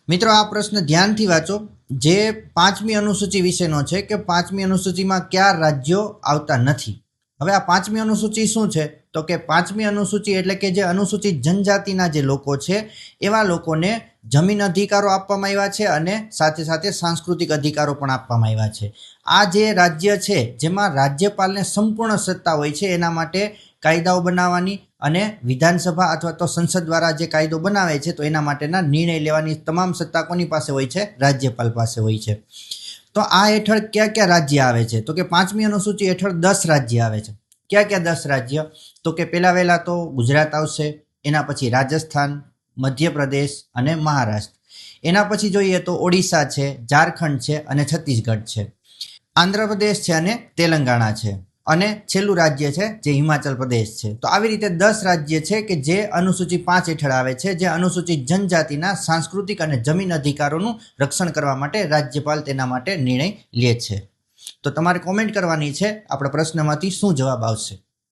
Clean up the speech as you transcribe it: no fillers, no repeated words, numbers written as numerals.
મિત્રો આ પ્રશ્ન ધ્યાનથી વાંચો। જે પાંચમી અનુસૂચિ વિશેનો છે કે પાંચમી અનુસૂચિમાં કયા રાજ્યો આવતા નથી। હવે આ પાંચમી અનુસૂચિ શું છે તો કે પાંચમી અનુસૂચિ એટલે કે જે અનુસૂચિત જનજાતિના જે લોકો છે એવા લોકોને જમીન અધિકારો આપવામાં આવ્યા છે અને સાથે સાથે સાંસ્કૃતિક અધિકારો પણ આપવામાં આવ્યા છે। આ જે રાજ્ય છે જેમાં રાજ્યપાલને સંપૂર્ણ સત્તા હોય છે એના માટે કાયદાઓ બનાવવાની અને વિધાનસભા અથવા તો સંસદ દ્વારા જે કાયદો બનાવે છે તો એના માટેના નિર્ણય લેવાની તમામ સત્તા કોની પાસે હોય છે? રાજ્યપાલ પાસે હોય છે। તો આ હેઠળ કયા કયા રાજ્ય આવે છે તો કે પાંચમી અનુસૂચિ હેઠળ 10 રાજ્ય આવે છે। કયા કયા 10 રાજ્ય તો કે પહેલા વહેલા તો ગુજરાત આવશે, એના પછી રાજસ્થાન, મધ્યપ્રદેશ અને મહારાષ્ટ્ર, એના પછી જોઈએ તો ઓડિશા છે, ઝારખંડ છે અને છત્તીસગઢ છે, આંધ્રપ્રદેશ છે અને તેલંગાણા છે અને છેલ્લું રાજ્ય છે જે હિમાચલ પ્રદેશ છે। તો આવી રીતે 10 રાજ્ય છે કે જે અનુસૂચિ 5 હેઠળ આવે છે, જે અનુસૂચિત જનજાતિના સાંસ્કૃતિક અને જમીન અધિકારોનું રક્ષણ કરવા માટે રાજ્યપાલ તેના માટે નિર્ણય લે છે। તો તમારે કોમેન્ટ કરવાની છે આપણા પ્રશ્નમાંથી શું જવાબ આવશે।